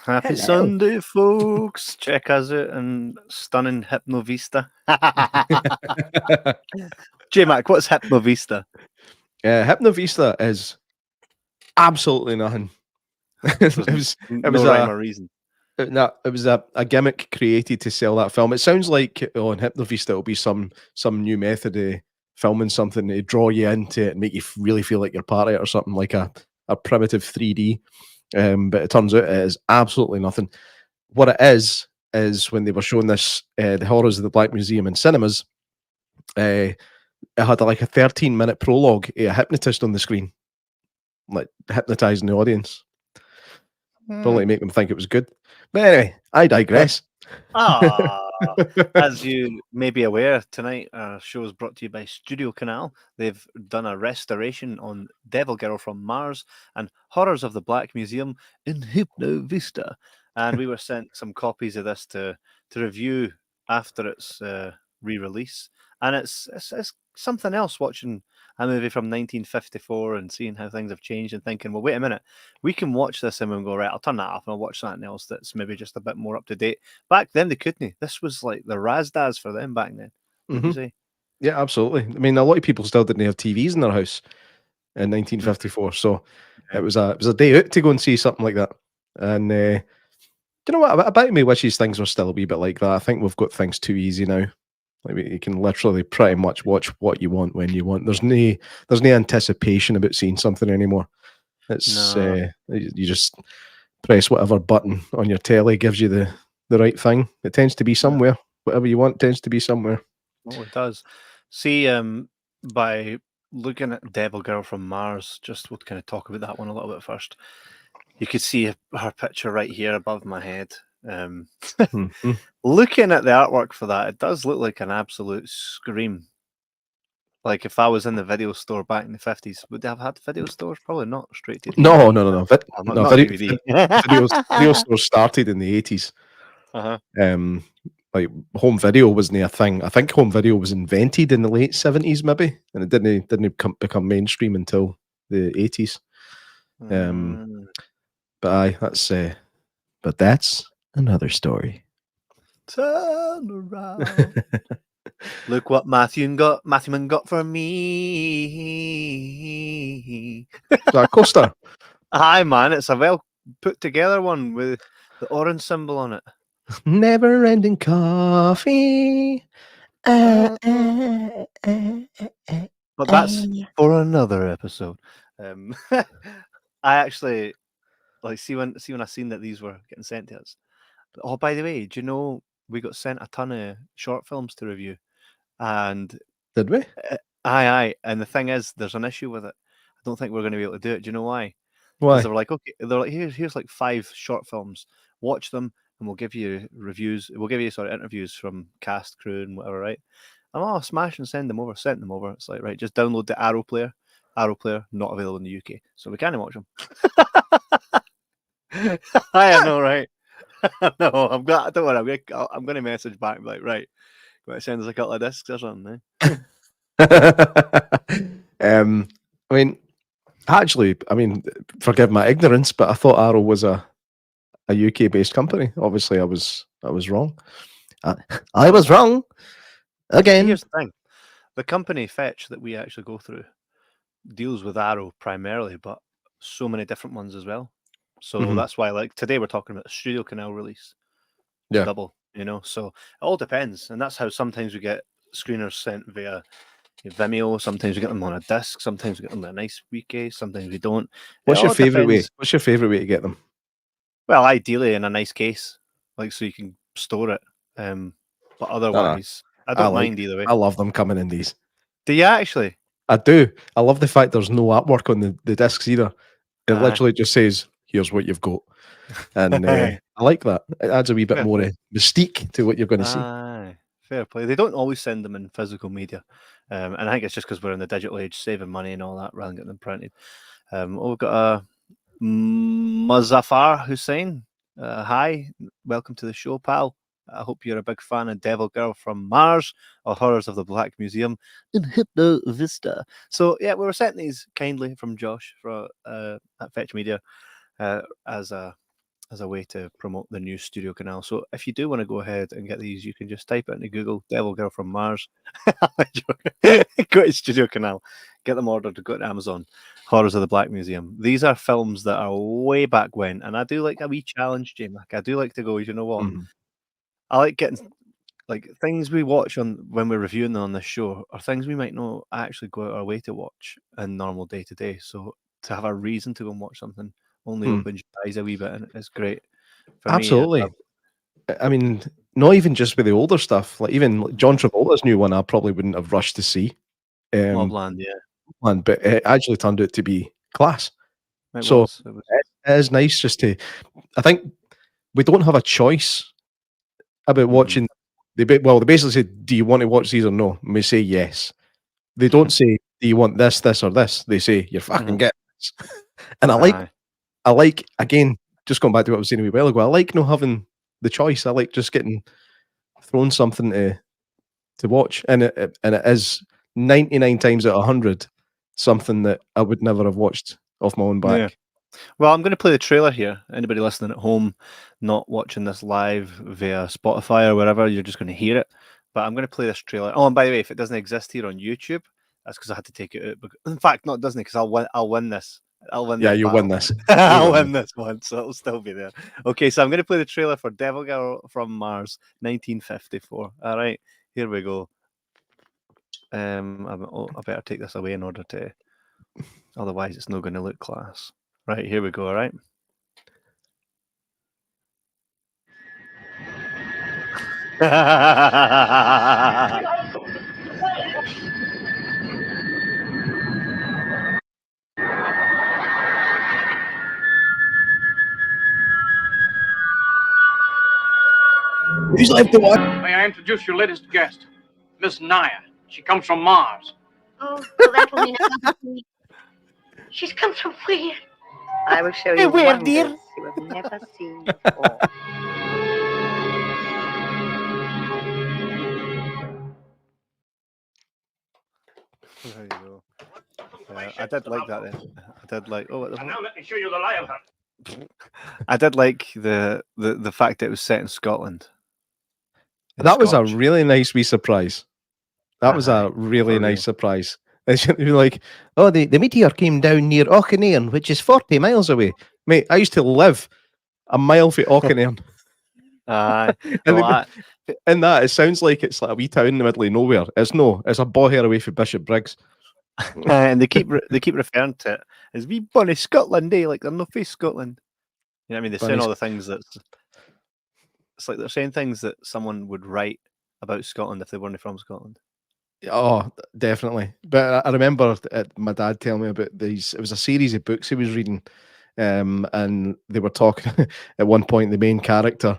Happy Hello. Sunday, folks. Check us out in stunning Hypnovista. J Mac, what's Hypnovista? Hypnovista is absolutely nothing. There's it was it no was rhyme a or reason. no, it was a gimmick created to sell that film. It sounds like on Hypnovista it'll be some new method of filming something to draw you into it and make you really feel like you're part of it or something like a primitive 3D. But it turns out it is absolutely nothing. What it is when they were showing this, the Horrors of the Black Museum in cinemas, it had like a 13-minute prologue, a hypnotist on the screen, like hypnotizing the audience, probably to make them think it was good. But anyway, I digress. As you may be aware, tonight our show is brought to you by Studiocanal. They've done a restoration on Devil Girl from Mars and Horrors of the Black Museum in Hypnovista. And we were sent some copies of this to review after its re-release. And it's something else watching a movie from 1954 and seeing how things have changed and thinking, well, wait a minute, we can watch this and we'll go, right, I'll turn that off and I'll watch something else that's maybe just a bit more up to date. Back then they couldn't. This was like the Razdaz for them back then. Would you say? Yeah, absolutely. I mean, a lot of people still didn't have TVs in their house in 1954, so it was a day out to go and see something like that. And you know what? A bit of me wishes things were still a wee bit like that. I think we've got things too easy now. Like you can literally pretty much watch what you want when you want. There's no anticipation about seeing something anymore. It's you just press whatever button on your telly gives you the right thing. It tends to be somewhere. Whatever you want tends to be somewhere. Oh, it does. See, by looking at Devil Girl from Mars, just we'll kind of talk about that one a little bit first. You could see her picture right here above my head. Looking at the artwork for that, it does look like an absolute scream. Like if I was in the video store back in the 50s, would they have had video stores? Probably not. Straight to DVD. No. Not DVD. Video stores started in the 80s. Like home video wasn't a thing. I think home video was invented in the late 70s, maybe, and it didn't become mainstream until the 80s. But aye, that's another story. Turn around. Look what Matthew Man got for me. A coaster. Hi, man. It's a well put together one with the orange symbol on it. Never ending coffee. But that's for another episode. I actually see when I seen that these were getting sent to us. Oh, by the way, do you know we got sent a ton of short films to review? And did we? Aye. And the thing is, there's an issue with it. I don't think we're going to be able to do it. Do you know why? Why? Because they were like, okay, they're like, here's like 5 short films. Watch them, and we'll give you reviews. We'll give you interviews from cast, crew, and whatever, right? And smash and send them over. Sent them over. It's like, right, just download the Arrow Player. Arrow Player not available in the UK, so we can't watch them. I know, right? No, don't worry. I'm going to message back and be like, right, going to send us a couple of discs or something. I mean, actually, forgive my ignorance, but I thought Arrow was a UK-based company. Obviously, I was wrong. I was wrong again. Here's the thing: the company Fetch that we actually go through deals with Arrow primarily, but so many different ones as well. So that's why, like today, we're talking about a Studiocanal release. Yeah, double. So it all depends, and that's how sometimes we get screeners sent via Vimeo. Sometimes we get them on a disc. Sometimes we get them in a nice weekcase. Sometimes we don't. What's your favorite way? What's your favorite way to get them? Well, ideally in a nice case, like so you can store it. But otherwise, I don't mind either way. I love them coming in these. Do you actually? I do. I love the fact there's no artwork on the discs either. It literally just says, "Here's what you've got," and I like that. It adds a wee bit more mystique to what you're going to see. Fair play. They don't always send them in physical media, and I think it's just because we're in the digital age, saving money and all that, rather than getting them printed. We've got a Muzaffar Hussein. Hi, welcome to the show, pal. I hope you're a big fan of Devil Girl from Mars or Horrors of the Black Museum in Hypnovista. So yeah, we were sent these kindly from Josh at Fetch Media as a as a way to promote the new Studiocanal. So if you do want to go ahead and get these, you can just type it into Google, Devil Girl from Mars. Go to Studiocanal, get them ordered, go to Amazon. Horrors of the Black Museum. These are films that are way back when, and I do like a wee challenge, Jay Mack. I do like to go, you know what? Mhm. I like getting like things we watch on when we're reviewing them on this show are things we might not actually go out our way to watch in normal day to day. So to have a reason to go and watch something only Hmm. opens your eyes a wee bit, and it's great for me. Absolutely. I mean, not even just with the older stuff. Like even John Travolta's new one, I probably wouldn't have rushed to see. Mobland, yeah, But it actually turned out to be class. it So was. It was. it is nice just to. I think we don't have a choice about Mhm. watching. They basically say, "Do you want to watch these or no?" And we say yes. They don't say, "Do you want this, or this?" They say, "You're fucking Mhm. getting this." And Aye. I like again, just going back to what I was saying a wee while ago. I like not having the choice. I like just getting thrown something to watch, and it is 99 times out of 100 something that I would never have watched off my own Yeah. back. Well, I'm going to play the trailer here. Anybody listening at home, not watching this live via Spotify or wherever, you're just going to hear it. But I'm going to play this trailer. Oh, and by the way, if it doesn't exist here on YouTube, that's because I had to take it out. In fact, no, it doesn't, because I'll win. I'll win this. I'll win Yeah, this you battle. win this. I'll win win this one, so it'll still be there. Okay, so I'm going to play the trailer for Devil Girl from Mars, 1954. All right, here we go. I better take this away in order to, otherwise it's not going to look class. Right, here we go. All right. Who's left to watch? May I introduce your latest guest, Miss Nyah. She comes from Mars. Oh, well, that will mean a lot to me. She's come from where? I will show you Where, wonders dear? you have never seen before. There you go. I did like that. I did like. Oh, what the And fuck? now let me show you the lion hunt. I did like the fact that it was set in Scotland. In That was a Scotch. really nice wee surprise. That was Aye, a really for nice real. surprise. They should be like, oh, the meteor came down near Auchinleon, which is 40 miles away. Mate, I used to live a mile from Auchinleon. Aye. And Well, in that, it sounds like it's like a wee town in the middle of nowhere. It's no, it's a bawhair away from Bishop Briggs. and they keep referring to it as "wee bonny Scotland," eh? Like they're no face Scotland. You know what I mean? They're saying Bunny all the things that's. It's like they're saying things that someone would write about Scotland if they weren't from Scotland. Oh, definitely. But I remember my dad telling me about these. It was a series of books he was reading, and they were talking at one point. The main character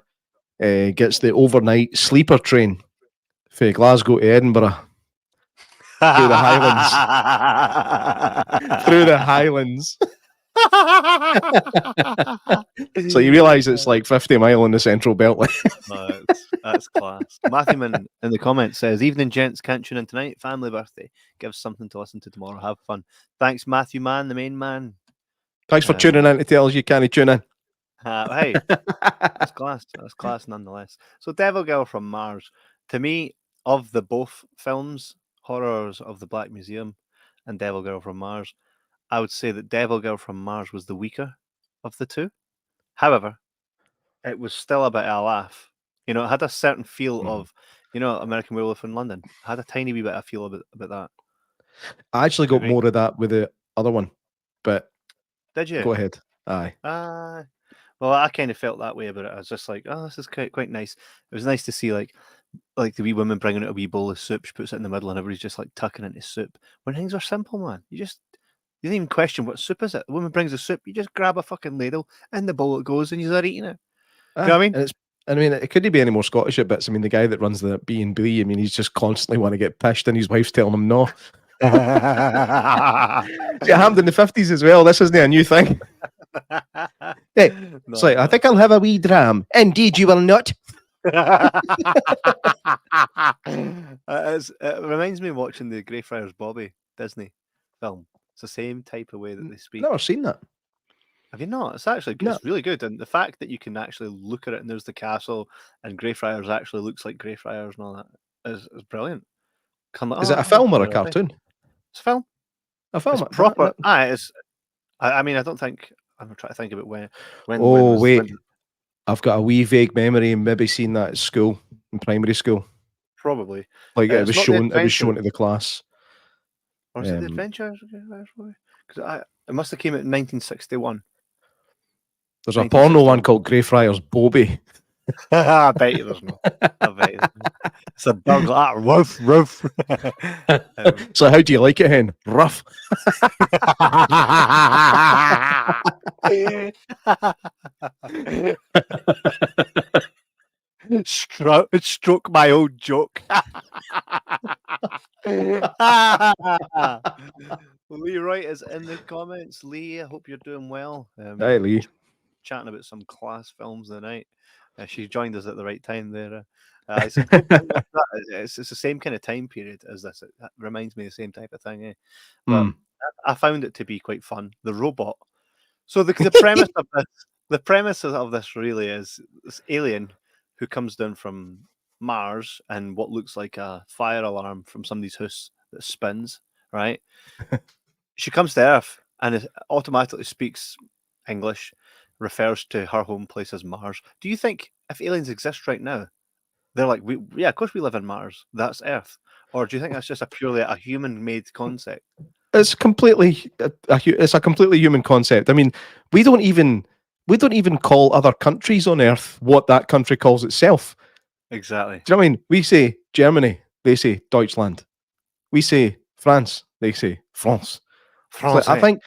gets the overnight sleeper train from Glasgow to Edinburgh through the Highlands. Through the Highlands. So you realise it's like 50 mile in the Central Beltway. No, that's class. Matthewman in the comments says, "Evening, gents. Can't tune in tonight. Family birthday. Give something to listen to tomorrow. Have fun. Thanks, Matthew Man, the main man. Thanks for tuning in to tell us you can't tune in. Hey, that's class. That's class nonetheless. So, Devil Girl from Mars. To me, of the both films, Horrors of the Black Museum and Devil Girl from Mars, I would say that Devil Girl from Mars was the weaker of the two. However, it was still a bit of a laugh. You know, it had a certain feel of, American Werewolf in London. It had a tiny wee bit of feel about that. I actually got Maybe. more of that with the other one, but Did you? go ahead. Aye. Well, I kind of felt that way about it. I was just like, oh, this is quite nice. It was nice to see like the wee woman bringing out a wee bowl of soup. She puts it in the middle, and everybody's just like tucking into soup. When things are simple, man, you didn't even question what soup is it. The woman brings the soup. You just grab a fucking ladle, in the bowl it goes, and you start eating it. You know what I mean? And it couldn't be any more Scottish at bits. I mean, the guy that runs the B&B, I mean, he's just constantly want to get pished, and his wife's telling him no. It happened in the 50s as well. This isn't a new thing. Hey, it's like, I think I'll have a wee dram. Indeed, you will not. It reminds me of watching the Greyfriars Bobby Disney film. It's the same type of way that they speak. Never seen that. Have you not? It's actually No. it's really good, and the fact that you can actually look at it and there's the castle and Greyfriars actually looks like Greyfriars and all that is brilliant. Is it a film or a cartoon? It's a film. A film. It's proper. It's. I mean, I don't think I'm trying to think about when. Oh was, wait, I've got a wee vague memory and maybe seen that at school, in primary school. Probably. Like it It's was not The shown. It was shown Adventure. to the class. Or is it The Adventure? Because it must have came out in 1961. There's a porno 1961. one called Greyfriars Bobby. I bet you there's no. I bet you there's no. It's a dog like that. Woof, woof. So how do you like it, Hen? Rough. Stroke my old joke. Lee Wright is in the comments. Lee, I hope you're doing well. Hey, Lee. Chatting about some class films tonight. She joined us at the right time there. It's the same kind of time period as this. It reminds me of the same type of thing. But I found it to be quite fun. The robot. So the premise of this really is this alien who comes down from Mars and what looks like a fire alarm from somebody's house that spins, right? She comes to Earth and it automatically speaks English, refers to her home place as Mars. Do you think if aliens exist right now, they're like, yeah, of course we live in Mars. That's Earth. Or do you think that's just purely a human-made concept? It's completely it's a completely human concept. I mean, we don't even call other countries on Earth what that country calls itself. Exactly. Do you know what I mean? We say Germany, they say Deutschland. We say France, they say France. France. I think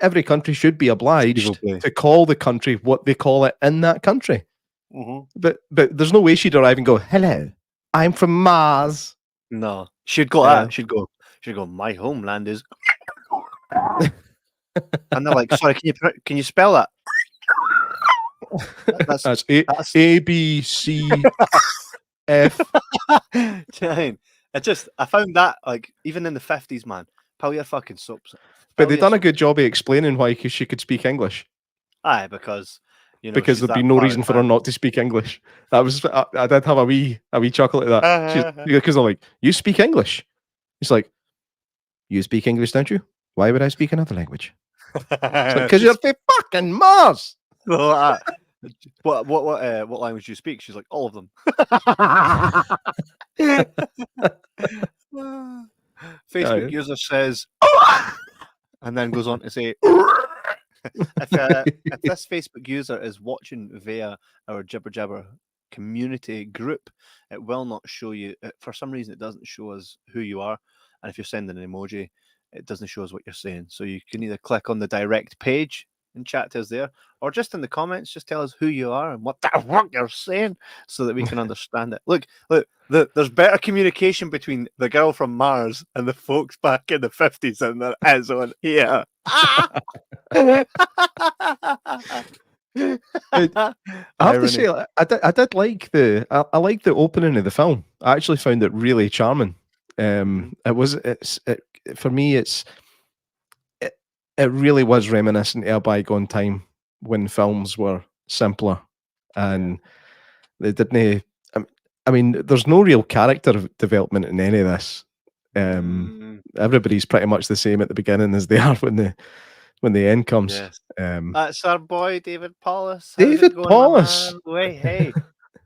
every country should be obliged to call the country what they call it in that country. Mm-hmm. But there's no way she'd arrive and go, "Hello, I'm from Mars." No, she'd go. She'd go. My homeland is. And they're like, sorry, can you spell that? That's A B C F. I found that like even in the 50s, man. Pal your fucking soaps. But they've done a good job of explaining why she could speak English. Aye, because because there'd be no reason for her not to speak English. That was I did have a wee chuckle at that. Because they're like, you speak English. It's like, you speak English, don't you? Why would I speak another language? Because you're the fucking Mars. What language do you speak? She's like, all of them. Facebook user says, and then goes on to say, if this Facebook user is watching via our Jibber Jabber community group, it will not show you. For some reason, it doesn't show us who you are. And if you're sending an emoji, it doesn't show us what you're saying. So you can either click on the direct page and chat to us there, or just in the comments, just tell us who you are and what the fuck you're saying so that we can understand it. Look, there's better communication between the girl from Mars and the folks back in the 50s than there is on here. I have to say, I did like I liked the opening of the film. I actually found it really charming. For me, it really was reminiscent of a bygone time when films were simpler and they didn't. I mean, there's no real character development in any of this. Everybody's pretty much the same at the beginning as they are when the end comes. Yes. That's our boy David Paulus. David Paulus. Hey.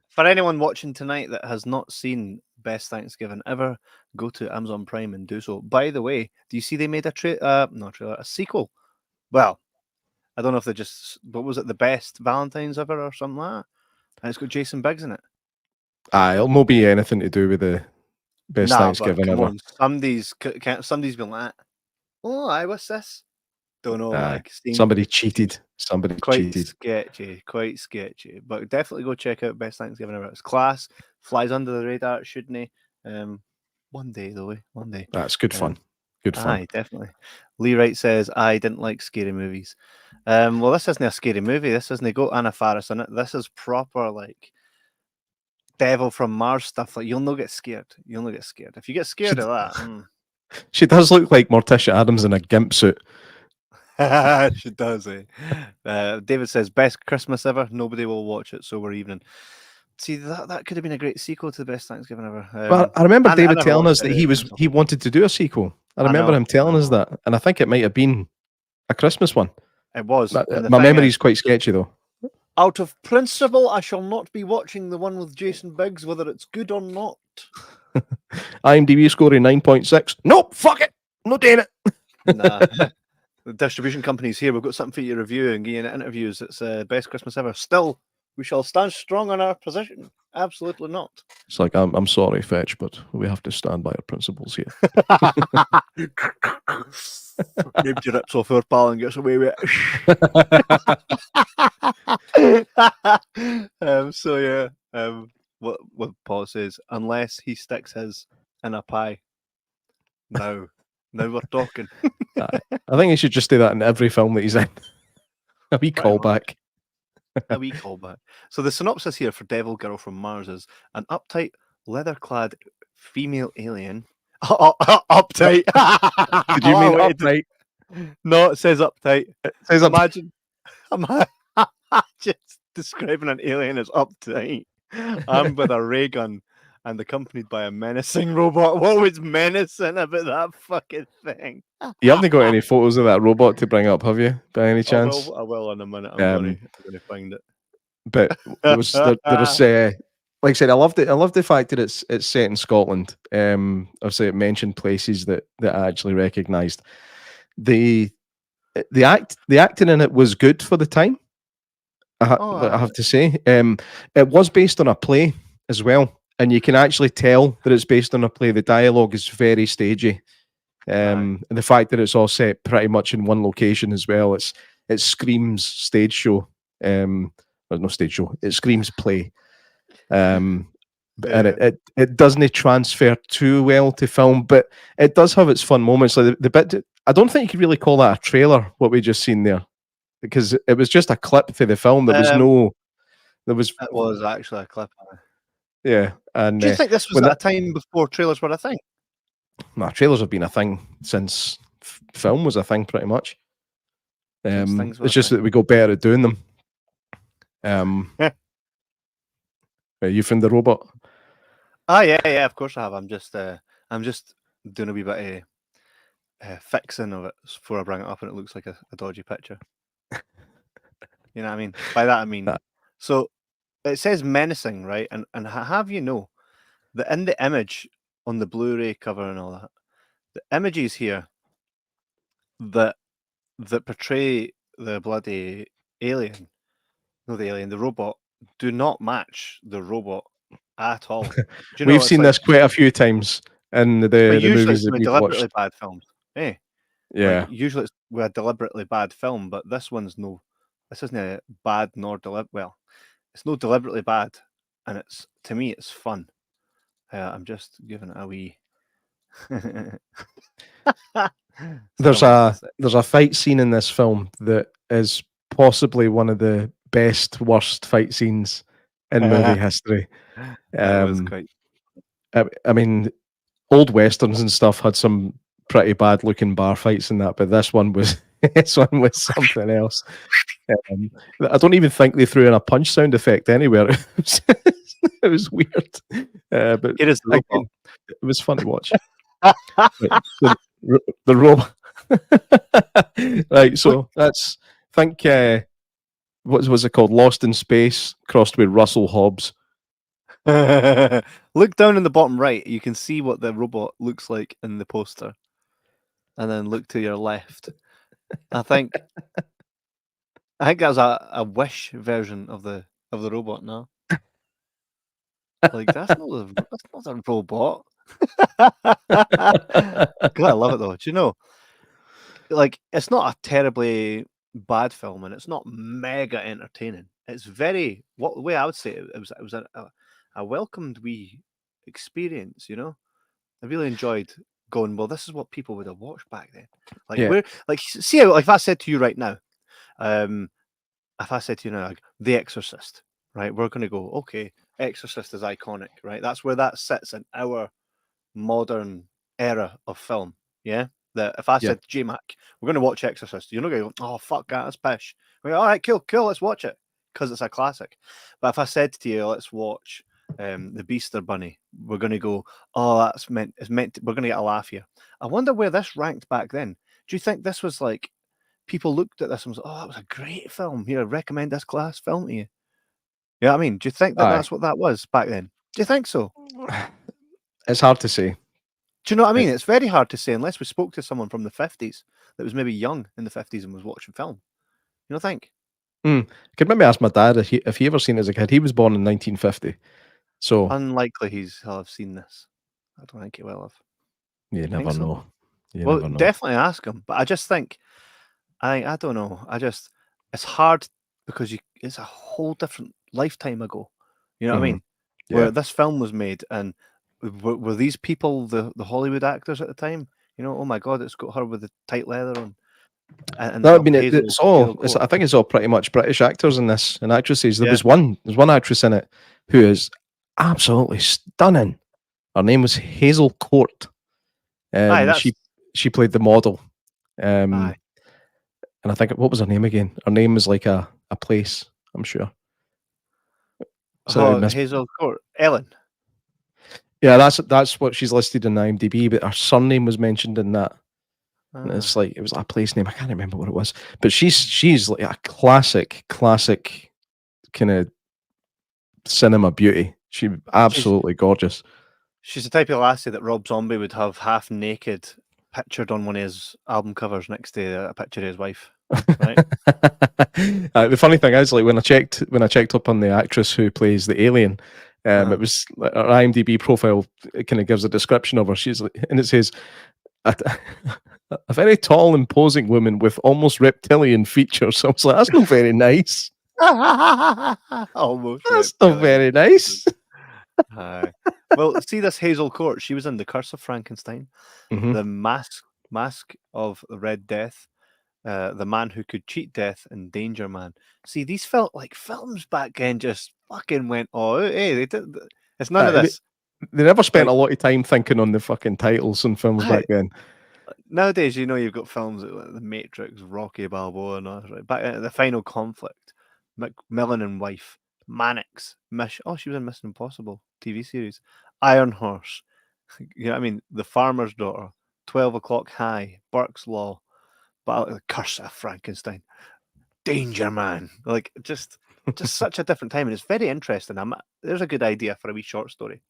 For anyone watching tonight that has not seen Best Thanksgiving Ever, go to Amazon Prime and do so. By the way, do you see they made a sequel? Well, I don't know if they what was it, the Best Valentine's Ever or something like that? And it's got Jason Biggs in it. It'll not be anything to do with the Best Thanksgiving Ever. Somebody's been like, oh, what's this? Don't know. Somebody cheated. Quite sketchy. But definitely go check out Best Thanksgiving Ever. It's class. Flies under the radar, shouldn't he? One day though. One day. That's good fun. Good fun. Aye, definitely. Lee Wright says, I didn't like scary movies. Well, this isn't a scary movie. This isn't got Anna Faris in it. This is proper like Devil from Mars stuff. Like you'll not get scared. If you get scared of that. She does look like Morticia Adams in a gimp suit. She does, eh? David says, best Christmas ever. Nobody will watch it, so we're evening. See, that could have been a great sequel to the best Thanksgiving ever. Well, I remember I David never telling watched us that it. he wanted to do a sequel. I I remember know, him telling I us know. that, and I think it might have been a Christmas one. It was. And the My thing memory's is, quite sketchy though. out of principle, I shall not be watching the one with Jason Biggs, whether it's good or not. IMDb scoring 9.6. Nope, fuck it. I'm not doing it. Nah. The distribution company's here. We've got something for you to review and get in interviews. It's best Christmas ever. Still, we shall stand strong on our position. Absolutely not. It's like, I'm sorry, Fetch, but we have to stand by our principles here. Maybe he rips off our pal and gets away with it. So yeah, what Paul says, unless he sticks his in a pie. Now we're talking. I think he should just do that in every film that he's in. A wee Pretty much. callback. A wee callback. So the synopsis here for Devil Girl from Mars is an uptight, leather-clad female alien. Uptight. Did you mean upright? No, it says uptight. It says Imagine just describing an alien as uptight, armed with a ray gun and accompanied by a menacing robot. What was menacing about that fucking thing? You haven't got any photos of that robot to bring up, have you, by any chance? I will in a minute. I'm gonna find it. But there's like I said, I loved it. I love the fact that it's set in Scotland. Obviously, it mentioned places that I actually recognised. The acting in it was good for the time. I have to say, it was based on a play as well, and you can actually tell that it's based on a play. The dialogue is very stagey, and the fact that it's all set pretty much in one location as well. It screams stage show. No stage show. It screams play. And it doesn't transfer too well to film, but it does have its fun moments. Like the bit, I don't think you could really call that a trailer. What we just seen there, because it was just a clip for the film. There was It was actually a clip. Yeah, and Do you think this was at a time before trailers were a thing? Nah, trailers have been a thing since film was a thing, pretty much. It's just that we got better at doing them. You from the robot? Oh yeah, of course I have. I'm just doing a wee bit of fixing of it before I bring it up, and it looks like a dodgy picture. You know what I mean? By that I mean, so it says menacing, right? And have you know that in the image on the Blu-ray cover and all that, the images here that portray the bloody alien, the robot, do not match the robot at all. We've seen this quite a few times in the movies that we've deliberately watched. bad films. Eh? Yeah. Like, usually it's a deliberately bad film, but this one's no. This isn't a bad nor deliberate. Well, it's no deliberately bad, and it's, to me, it's fun. I'm just giving it a wee. There's a fight scene in this film that is possibly one of the best worst fight scenes in movie history. Was quite... I mean, old westerns and stuff had some pretty bad looking bar fights in that, but this one was something else. I don't even think they threw in a punch sound effect anywhere. It was weird, but it is again, it was fun to watch. Right, the robot. Right, so that's what was it called? Lost in Space crossed with Russell Hobbs. Look down in the bottom right. You can see what the robot looks like in the poster, and then look to your left. I think that's a Wish version of the robot now. Like that's not a robot. God, I love it though. Do you know? Like, it's not a terribly bad film, and it's not mega entertaining. It's very the way I would say it was a welcomed wee experience. You know, I really enjoyed going. Well, this is what people would have watched back then. Like, Yeah. we're like, see, like if I said to you right now, if I said to you now, like, The Exorcist, right? We're going to go, okay, Exorcist is iconic, right? That's where that sits in our modern era of film. Yeah. That if I Yeah. said to Jay Mack, we're going to watch Exorcist, you're not going to go, oh, fuck that, that's pish. We're like, all right, cool, let's watch it because it's a classic. But if I said to you, let's watch The Beaster Bunny, we're going to go, oh, we're going to get a laugh here. I wonder where this ranked back then. Do you think this was like, people looked at this and was, oh, that was a great film. Here, I recommend this class film to you. You know what I mean? Do you think that Aye. that's what that was back then? Do you think so? It's hard to say. Do you know what I mean? It's very hard to say unless we spoke to someone from the 50s that was maybe young in the 50s and was watching film. You don't think? Could maybe ask my dad if he ever seen it as a kid. He was born in 1950. So Unlikely he'll have seen this. I don't think he will have. you never Think so? know. You Well, never know. definitely ask him. But I just think, I don't know. It's hard because it's a whole different lifetime ago. You know what I mean? Yeah. Where this film was made, and were these people the Hollywood actors at the time? You know, oh my God, it's got her with the tight leather on. And No, I the mean hazel it's all. coat. I think it's all pretty much British actors in this and actresses. There's Yeah. one actress in it who is absolutely stunning. Her name was Hazel Court. She played the model. Aye. And I think what was her name again? Her name was like a place, I'm sure. So Hazel Court, Ellen. Yeah, that's what she's listed in IMDb, but her surname was mentioned in that. And it's like it was like a place name. I can't remember what it was. But she's like a classic kind of cinema beauty. She's absolutely gorgeous. She's the type of lassie that Rob Zombie would have half naked pictured on one of his album covers next to a picture of his wife. Right? The funny thing is, like when I checked up on the actress who plays the alien, it was her IMDb profile. It kind of gives a description of her. She's like, and it says a very tall, imposing woman with almost reptilian features. So I was like, that's not very nice. Almost. That's not very nice. Well, see this Hazel Court. She was in The Curse of Frankenstein, The Mask of the Red Death, The Man Who Could Cheat Death, and Danger Man. See, these felt like films back then. Just fucking went, oh, hey, they did. It's none of this. They never spent a lot of time thinking on the fucking titles and films back then. Nowadays, you know, you've got films like The Matrix, Rocky Balboa, and all that. Right? Back at The Final Conflict, Macmillan and Wife, Mannix, she was in Mission Impossible TV series, Iron Horse. You know what I mean? The Farmer's Daughter, 12 O'Clock High, Burke's Law, The Curse of Frankenstein, Danger Man. Like just such a different time, and it's very interesting. There's a good idea for a wee short story.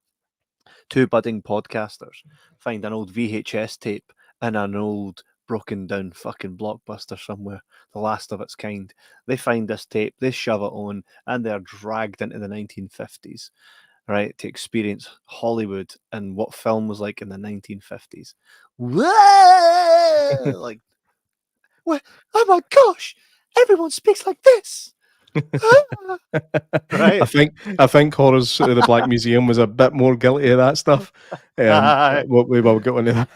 Two budding podcasters find an old VHS tape in an old broken down fucking Blockbuster somewhere, the last of its kind. They find this tape, they shove it on, and they're dragged into the 1950s, right, to experience Hollywood and what film was like in the 1950s. Whoa! Like, what? Oh my gosh! Everyone speaks like this. Right. I think Horrors of the Black Museum was a bit more guilty of that stuff. We will get onto that.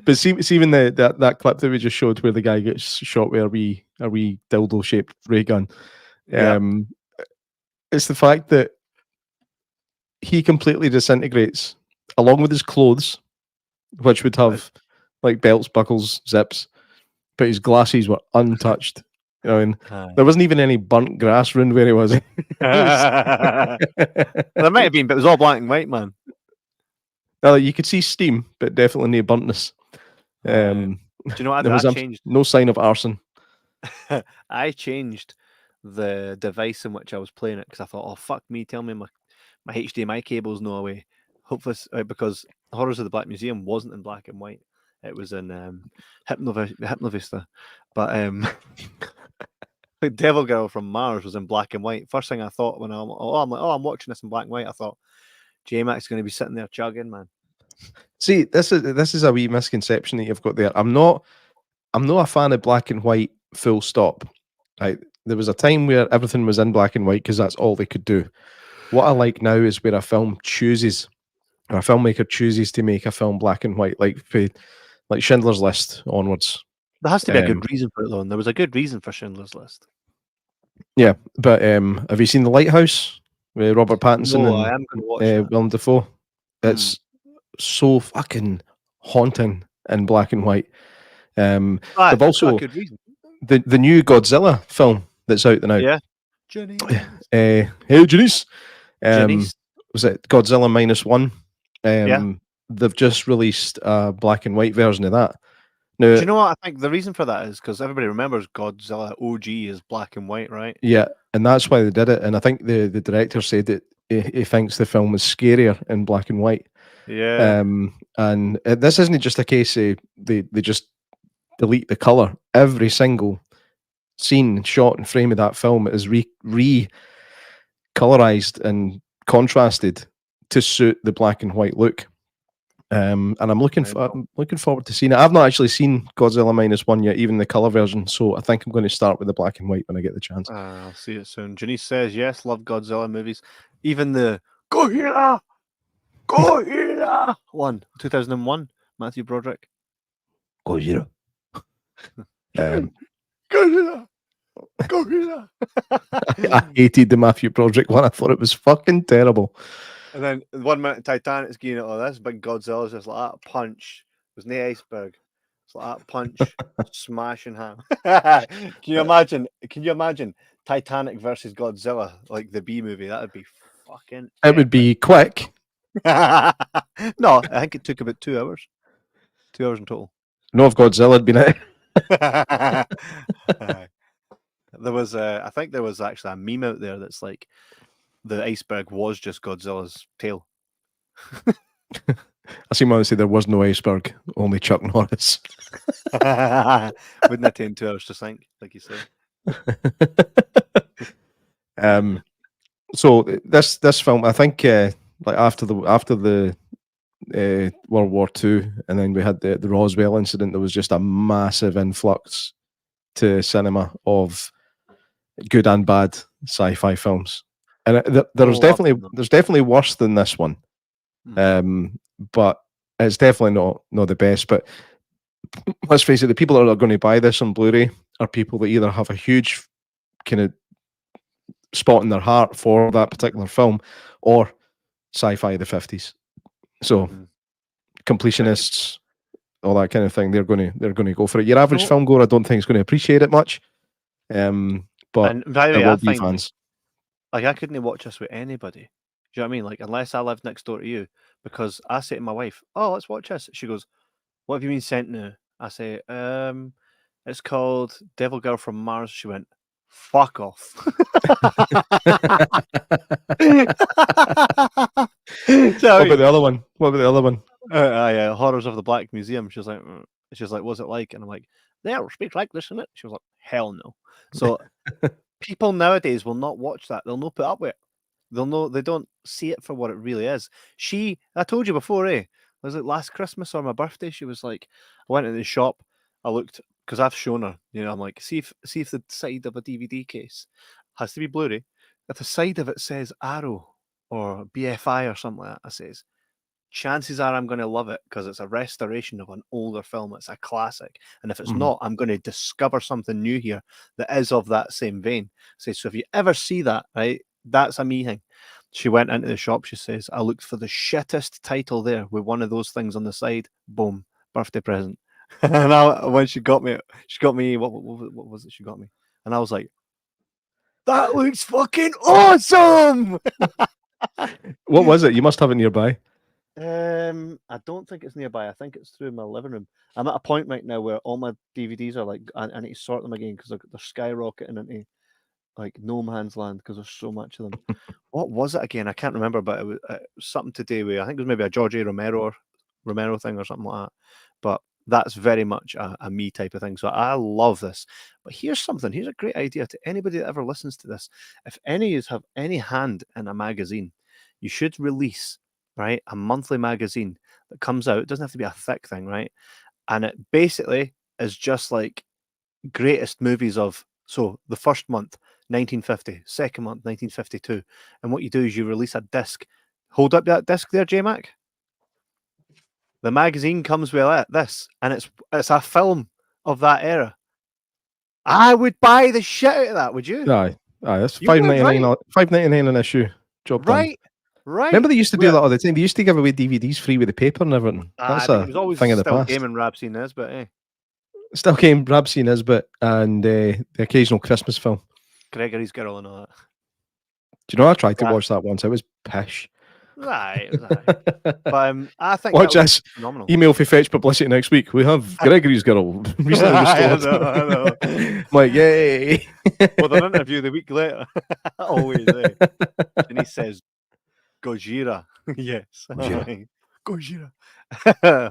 But see even that clip that we just showed where the guy gets shot with a wee dildo shaped ray gun. It's the fact that he completely disintegrates along with his clothes, which would have like belts, buckles, zips, but his glasses were untouched. You know, and there wasn't even any burnt grass around where he was. There might have been, but it was all black and white, man. You could see steam, but definitely no burntness. Do you know what I changed? No sign of arson. I changed the device in which I was playing it because I thought, oh fuck me, tell me my HDMI cable's no away. Hopefully, because Horrors of the Black Museum wasn't in black and white. It was in Hypnovista. But the Devil Girl from Mars was in black and white. First thing I thought when I'm I'm watching this in black and white, I thought Jay Mack's going to be sitting there chugging, man. See, this is a wee misconception that you've got there. I'm not a fan of black and white full stop. Right? There was a time where everything was in black and white because that's all they could do. What I like now is where a filmmaker chooses to make a film black and white, like Schindler's List onwards. There has to be a good reason for it, though, and there was a good reason for Schindler's List. Yeah, but have you seen The Lighthouse with Robert Pattinson I am going to watch Willem Dafoe? It's so fucking haunting in black and white. Aye, They've got a also good reason. the new Godzilla film that's out now. Yeah. Jenny. Hey Janice, Jenny's. was it Godzilla -1? Yeah. They've just released a black and white version of that. Do Now, you know what I think the reason for that is? Because everybody remembers Godzilla OG is black and white, right? yeah, and that's why they did it. And I think the director said that he thinks the film is scarier in black and white. Yeah. And this isn't just a case of they just delete the color. Every single scene, shot, and frame of that film is colorized and contrasted to suit the black and white look. And I'm looking forward to seeing it. I've not actually seen Godzilla -1 yet, even the color version. So I think I'm going to start with the black and white when I get the chance. I'll see it soon. Janice says yes, love Godzilla movies. Even the Godzilla one, 2001, Matthew Broderick. Gojira. Godzilla. I hated the Matthew Broderick one. I thought it was fucking terrible. And then 1 minute Titanic's getting it all this big Godzilla's just like that punch. There's no iceberg. It's like that punch, smashing ham. Can you imagine? Can you imagine Titanic versus Godzilla, like the B movie? That would be fucking. It would be quick. No, I think it took about 2 hours. 2 hours in total. No, if Godzilla had been it. There was, I think there was actually a meme out there that's like the iceberg was just Godzilla's tail. I see one say there was no iceberg, only Chuck Norris. Wouldn't it take 2 hours to sink, like you say? So this film, I think, like after the World War II, and then we had the Roswell incident, there was just a massive influx to cinema of good and bad sci-fi films, and there's definitely worse than this one. But it's definitely not the best. But let's face it, the people that are going to buy this on Blu-ray are people that either have a huge kind of spot in their heart for that particular film, or sci-fi of the 50s. So completionists, all that kind of thing, they're going to go for it. Your average film goer, I don't think is going to appreciate it much. But and by the way, there will I be find, fans. like, I couldn't watch this with anybody. Do you know what I mean? Like, unless I lived next door to you, because I say to my wife, "Oh, let's watch this." She goes, "What have you been sent to?" I say, "It's called Devil Girl from Mars." She went, "Fuck off." What about the other one? Horrors of the Black Museum. She was like, "What's it like?" And I'm like, "There, speak like this, isn't it?" She was like, "Hell no." So people nowadays will not watch that. They'll not put up with it. They'll know they don't see it for what it really is. I told you before, was it last Christmas or my birthday? She was like, I went into the shop, I looked, because I've shown her, I'm like, see if the side of a DVD case has to be Blu-ray. If the side of it says Arrow or BFI or something like that, I says, chances are I'm going to love it because it's a restoration of an older film. It's a classic. And if it's not, I'm going to discover something new here that is of that same vein. So if you ever see that, right, that's a me thing. She went into the shop. She says, I looked for the shittest title there with one of those things on the side. Boom, birthday present. And when she got me, what was it she got me? And I was like, that looks fucking awesome. What was it? You must have it nearby. I don't think it's nearby. I think it's through my living room. I'm at a point right now where all my DVDs are like, I need to sort them again because they're skyrocketing into like no man's land because there's so much of them. What was it again? I can't remember, but it was something to do with, I think it was maybe a George A. Romero thing or something like that. But that's very much a me type of thing. So I love this. But here's a great idea to anybody that ever listens to this. If any of you have any hand in a magazine, you should release, right, a monthly magazine that comes out. It doesn't have to be a thick thing, right? And it basically is just like greatest movies of, so the first month, 1950, second month, 1952. And what you do is you release a disc. Hold up that disc there, J Mac. The magazine comes with this, and it's a film of that era. I would buy the shit out of that, would you? Aye, that's $5.99 an issue. Job done. Right. Remember they used to do that all the time. They used to give away DVDs free with the paper and everything. That's But a it was always thing of the still past. gaming Rabsy Nesbitt, eh? Still came Rabsy Nisbet and the occasional Christmas film. Gregory's Girl and all that. Do you know I tried to Yeah. watch that once? It was pish. Right, it was alright. But I think Watch that was this. phenomenal. Email for Fetch Publicity next week. We have Gregory's Girl recently I restored. know. I'm like, yay. With an interview the week later. Always, eh? And he says, Gojira. Yes. Gojira. Gojira.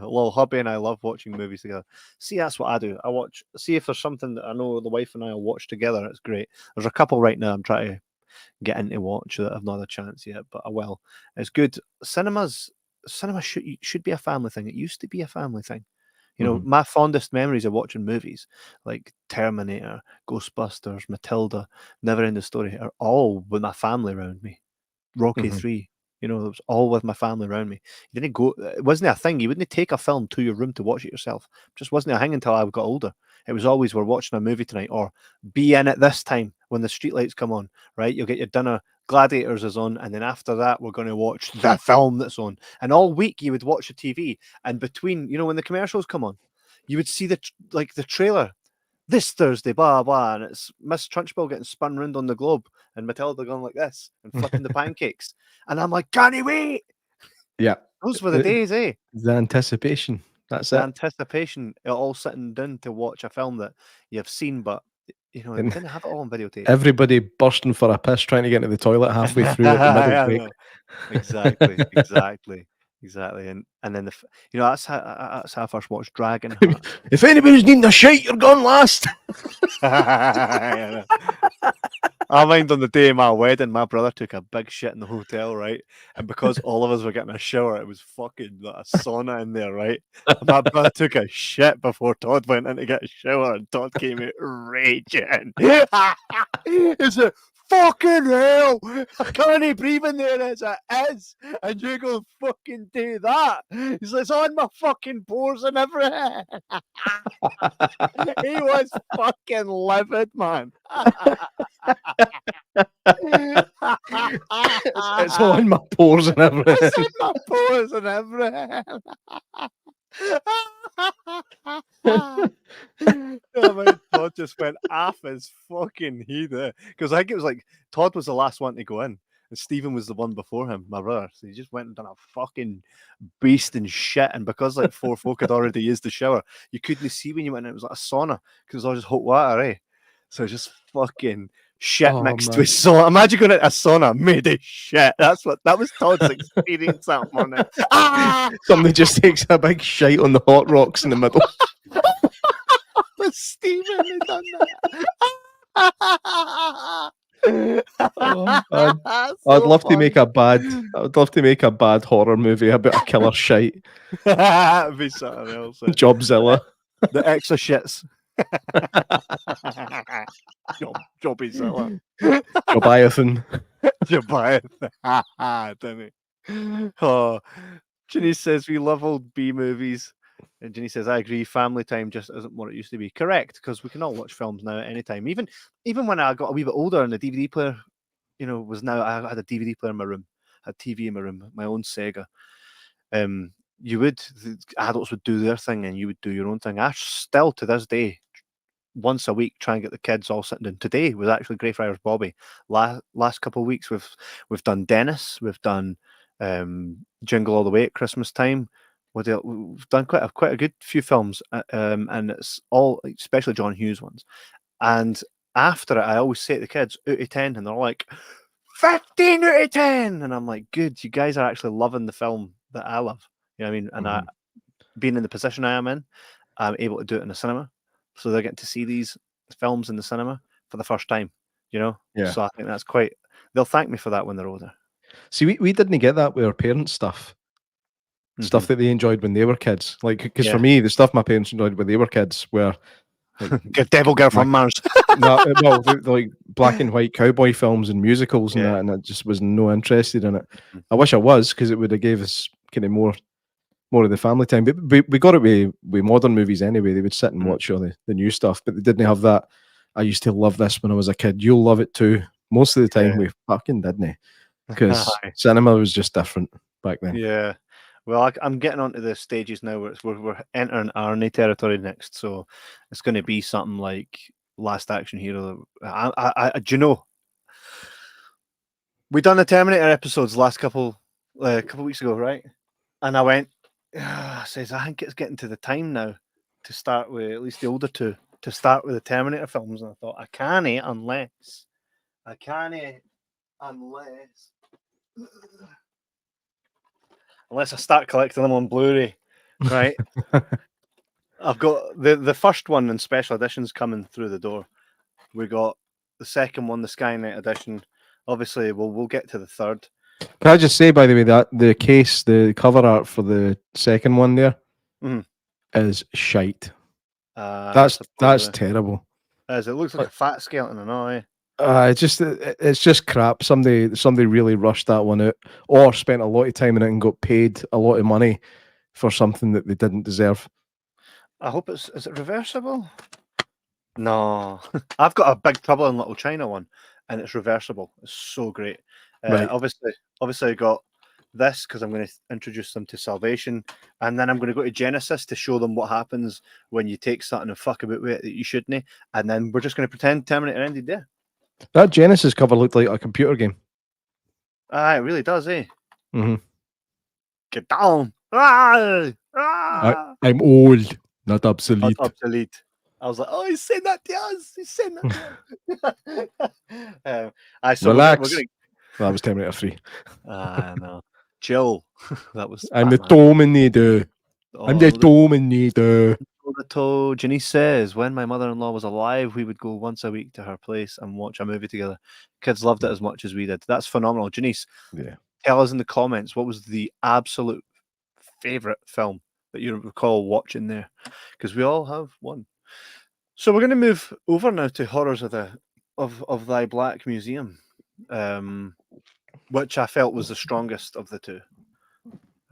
Well, hubby and I love watching movies together. See, that's what I do. I watch, see if there's something that I know the wife and I will watch together. It's great. There's a couple right now I'm trying to get into watch that I've not had a chance yet, but I will. It's good. Cinema should be a family thing. It used to be a family thing. You know, my fondest memories of watching movies like Terminator, Ghostbusters, Matilda, Never Ending Story are all with my family around me. Rocky 3, you know, it was all with my family around me. You didn't go, it wasn't a thing. You wouldn't take a film to your room to watch it yourself. It just wasn't a thing until I got older. It was always, we're watching a movie tonight, or be in it this time when the streetlights come on, right? You'll get your dinner, Gladiators is on, and then after that, we're going to watch the film that's on. And all week you would watch the TV, and between, you know, when the commercials come on, you would see the trailer. This Thursday, blah, blah, and it's Miss Trunchbull getting spun round on the globe and Matilda going like this and flipping the pancakes. And I'm like, can't you wait? Yeah. Those were the days, eh? The anticipation. That's The it. anticipation, all sitting down to watch a film that you've seen, but, you know, And didn't have it all on videotape. everybody bursting for a piss trying to get into the toilet halfway through at the middle break. Exactly. And then you know, that's how I first watched Dragonheart. If anybody's needing a shite, you're gone last. I mind on the day of my wedding, my brother took a big shit in the hotel, right? And because all of us were getting a shower, it was fucking like a sauna in there, right? And my brother took a shit before Todd went in to get a shower, and Todd came out raging. It's a fucking hell! I can't breathe in there as it is, and you go fucking do that. He's like, it's on my fucking pores and everything. He was fucking livid, man. It's on my pores and everything. It's in my pores and everything. Oh, man, Todd just went off his fucking head there. Because I think it was like Todd was the last one to go in, and Stephen was the one before him, my brother. So he just went and done a fucking beast and shit. And because like 4 folk had already used the shower, you couldn't see when you went in. It was like a sauna because it was all just hot water, eh? So just fucking shit mixed with sauna. Imagine going into a sauna made of shit. That was Todd's experience that morning. Somebody just takes a big shite on the hot rocks in the middle. Stephen had done that. I'd love to make a bad horror movie about a killer shite. That'd be something else. Jobzilla. The extra shits. Jobbzilla. Jobiathan. Jobiathan. Didn't it? Oh, Ginny says we love old B movies. And Ginny says, I agree, family time just isn't what it used to be. Correct, because we can all watch films now at any time. Even when I got a wee bit older and the DVD player, you know, I had a DVD player in my room, a TV in my room, my own Sega. The adults would do their thing and you would do your own thing. I still, to this day, once a week, try and get the kids all sitting down. Today was actually Greyfriars Bobby. Last couple of weeks, we've done Dennis, we've done Jingle All the Way at Christmas time. We've done quite a good few films, and it's all, especially John Hughes ones. And after it, I always say to the kids, out of 10, and they're like, 15 out of 10! And I'm like, good, you guys are actually loving the film that I love. You know what I mean? And being in the position I am in, I'm able to do it in the cinema. So they're getting to see these films in the cinema for the first time, you know? Yeah. So I think that's they'll thank me for that when they're older. See, we didn't get that with our parents' stuff. Stuff that they enjoyed when they were kids. Like, because for me, the stuff my parents enjoyed when they were kids were like Devil Girl from Mars. like black and white cowboy films and musicals and that, and I just was no interested in it. I wish I was, because it would have gave us kind of more of the family time. But we got it with modern movies anyway. They would sit and watch all the new stuff, but they didn't have that. I used to love this when I was a kid. You'll love it too. Most of the time we fucking didn't. because Aye. cinema was just different back then. Yeah. Well, I'm getting onto the stages now where we're entering Arnie territory next, so it's going to be something like Last Action Hero. Do you know? We done the Terminator episodes last couple weeks ago, right? And I went, says I think it's getting to the time now to start with at least the older two to start with the Terminator films, and I thought I can't unless I start collecting them on Blu-ray, right? I've got the first one in special editions coming through the door. We got the second one, the Skynet edition. Obviously, we'll get to the third. Can I just say, by the way, that the case, the cover art for the second one there is shite. That's terrible. As it looks like a fat skeleton and all. It's just crap. Somebody really rushed that one out, or spent a lot of time in it and got paid a lot of money for something that they didn't deserve. I hope is it reversible? No, I've got a Big Trouble in Little China one, and it's reversible. It's so great. Right. Obviously, I got this because I'm going to introduce them to Salvation, and then I'm going to go to Genesis to show them what happens when you take something and fuck about with it that you shouldn't, and then we're just going to pretend Terminator ended there. That Genesis cover looked like a computer game. Ah, it really does, eh? Mm-hmm. Get down! I'm old, not obsolete. Not obsolete. I was like, oh, he's saying that to us. He's saying that to us. Relax. That was Terminator 3. I know. Chill. That was. I'm the Terminator. I'm the Terminator. Janice says, when my mother-in-law was alive, we would go once a week to her place and watch a movie together. Kids loved it as much as we did. That's phenomenal. Janice, tell us in the comments what was the absolute favorite film that you recall watching there, because we all have one. So we're going to move over now to Horrors of Thy Black Museum, which I felt was the strongest of the two.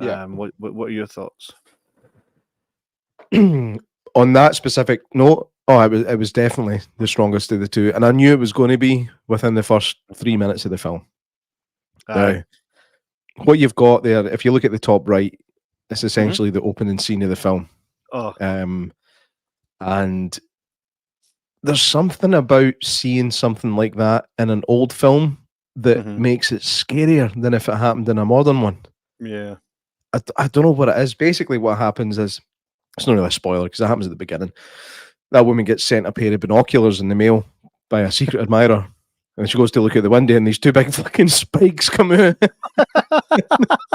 Yeah. What are your thoughts? On that specific note, it was definitely the strongest of the two, and I knew it was going to be within the first 3 minutes of the film. Now, what you've got there, if you look at the top right, it's essentially the opening scene of the film. And there's something about seeing something like that in an old film that makes it scarier than if it happened in a modern one. Yeah. I don't know what it is. Basically, what happens is, it's not really a spoiler because it happens at the beginning. That woman gets sent a pair of binoculars in the mail by a secret admirer. And she goes to look at the window and these two big fucking spikes come out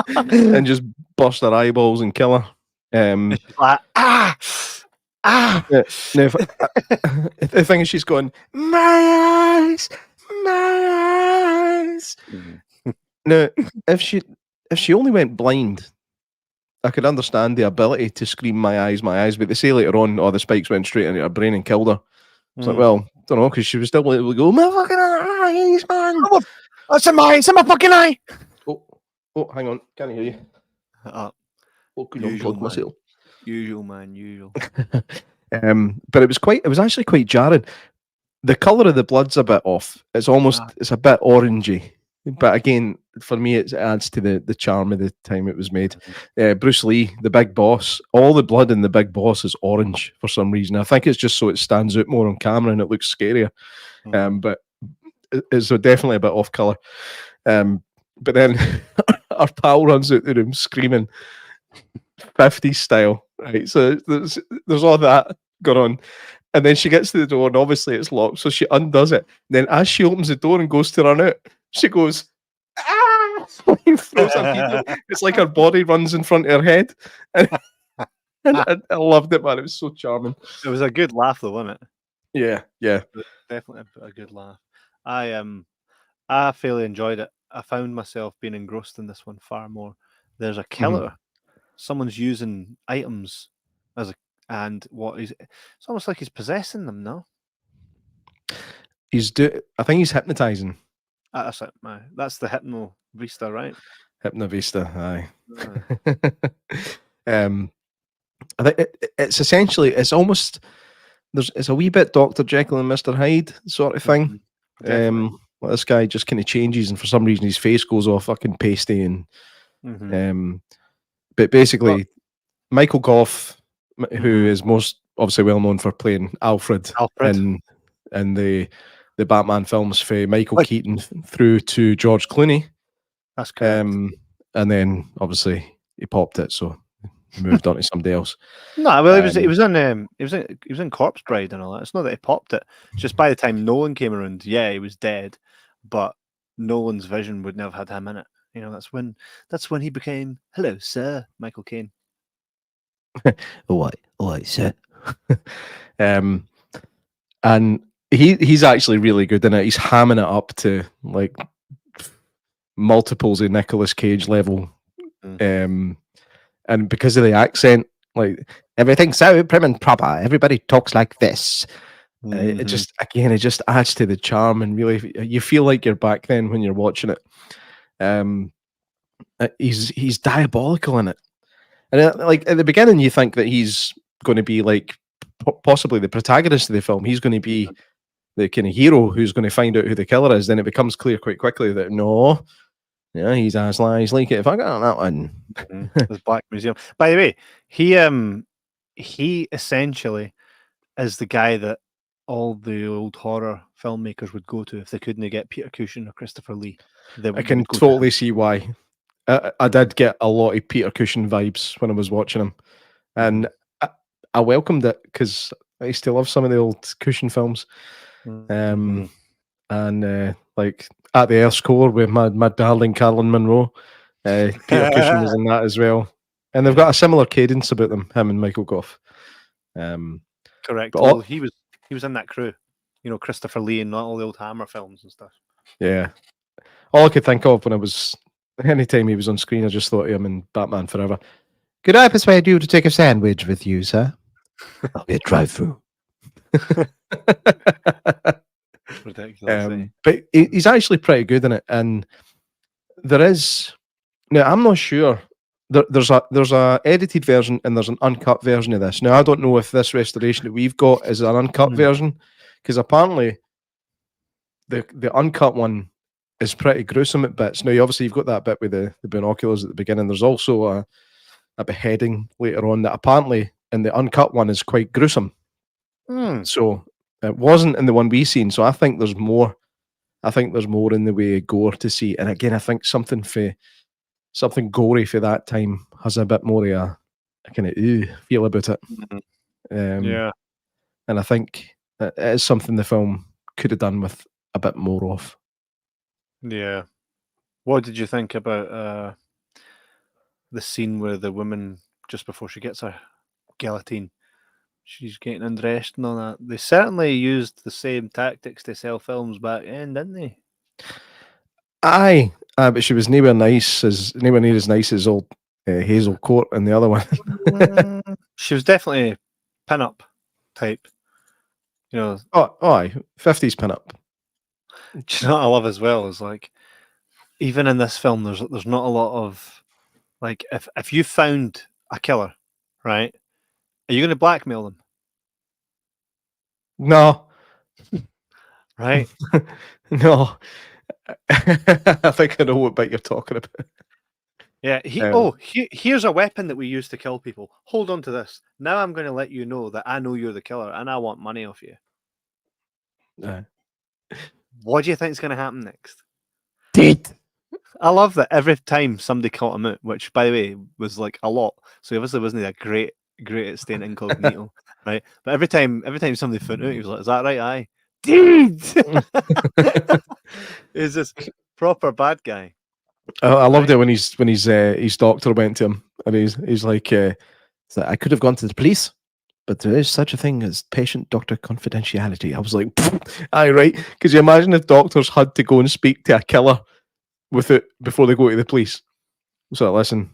and just bust her eyeballs and kill her. Yeah. Now, the thing is, she's going, my eyes. Now, if she only went blind, I could understand the ability to scream my eyes, but they say later on, the spikes went straight into her brain and killed her. It's like, well, I don't know, because she was still able to go, my fucking eyes, man. That's in my fucking eye. Oh, hang on, can't hear you. Usual, man. But it was actually quite jarring. The colour of the blood's a bit off. It's a bit orangey. But again, for me, it adds to the charm of the time it was made. Bruce Lee, the big boss, all the blood in the big boss is orange for some reason. I think it's just so it stands out more on camera and it looks scarier. But it's definitely a bit off colour. But then our pal runs out the room screaming 50s style. Right, so there's all that going on. And then she gets to the door and obviously it's locked, so she undoes it. Then as she opens the door and goes to run out, she goes, ah! It's like her body runs in front of her head. And I loved it, man. It was so charming. It was a good laugh though, wasn't it? Yeah. Definitely a good laugh. I fairly enjoyed it. I found myself being engrossed in this one far more. There's a killer. Someone's using items it's almost like he's possessing them, no? I think he's hypnotizing. That's it, man. That's the Hypno Vista, right? Hypno Vista, aye. I think it's essentially, it's almost, it's a wee bit Dr. Jekyll and Mr. Hyde sort of thing. Like, this guy just kind of changes, and for some reason his face goes all fucking pasty. And but basically, Michael Gough, who is most obviously well known for playing Alfred. in the Batman films, for Michael Keaton through to George Clooney. That's correct. And then obviously he popped it, so he moved on to somebody else. No, well, he was in Corpse Bride and all that. It's not that he popped it. It's just by the time Nolan came around, yeah, he was dead, but Nolan's vision would never have had him in it. You know, that's when he became, hello, sir, Michael Caine. All right, sir. And he's actually really good in it. He's hamming it up to like multiples of Nicolas Cage level. And because of the accent, like everything's so prim and proper. Everybody talks like this. It just adds to the charm, and really you feel like you're back then when you're watching it. He's diabolical in it, and like at the beginning you think that he's going to be like possibly the protagonist of the film. He's going to be the kind of hero who's going to find out who the killer is. Then it becomes clear quite quickly that no, yeah, he's as lies like it. If I got on that one, this Black Museum. By the way, he essentially is the guy that all the old horror filmmakers would go to if they couldn't get Peter Cushing or Christopher Lee. I can totally see why. I did get a lot of Peter Cushing vibes when I was watching him, and I welcomed it because I used to love some of the old Cushing films. And like At the Earth's Core with my darling Carolyn Monroe, Peter Cushing was in that as well, and they've got a similar cadence about them, him and Michael Gough. Correct. Well, he was in that crew, you know, Christopher Lee and all the old Hammer films and stuff. Yeah, all I could think of when I was anytime he was on screen, I just thought of him in Batman Forever. Could I persuade you to take a sandwich with you, sir? I'll get drive-through. Ridiculous. But he's actually pretty good in it, and there is now. I'm not sure. There's a edited version and there's an uncut version of this. Now I don't know if this restoration that we've got is an uncut version, because apparently the uncut one is pretty gruesome at bits. Now obviously you've got that bit with the binoculars at the beginning. There's also a beheading later on that apparently in the uncut one is quite gruesome. So it wasn't in the one we seen. So I think there's more. I think there's more in the way of gore to see. And again, I think something gory for that time has a bit more of a kind of feel about it. Yeah. And I think it is something the film could have done with a bit more of. Yeah. What did you think about the scene where the woman, just before she gets her guillotine, she's getting undressed and all that? They certainly used the same tactics to sell films back then, didn't they? Aye, but she was nowhere near as nice as old Hazel Court and the other one. She was definitely pin-up type. You know. Oh, aye, 50s pin-up. Do you know what I love as well is like, even in this film, there's not a lot of like, if you found a killer, right? Are you going to blackmail them? No. Right? No. I think I know what bit you're talking about. Yeah. Here's a weapon that we use to kill people. Hold on to this. Now I'm going to let you know that I know you're the killer and I want money off you. What do you think is going to happen next? Dead. I love that every time somebody caught him out, which by the way was like a lot. So he obviously wasn't a great at staying incognito, right? But every time somebody found out, he was like, "Is that right? Aye, dude." He's this proper bad guy. I loved it when his doctor went to him and he's like, I could have gone to the police, but there is such a thing as patient-doctor confidentiality. I was like, aye, right? Because you imagine if doctors had to go and speak to a killer with it before they go to the police. So listen,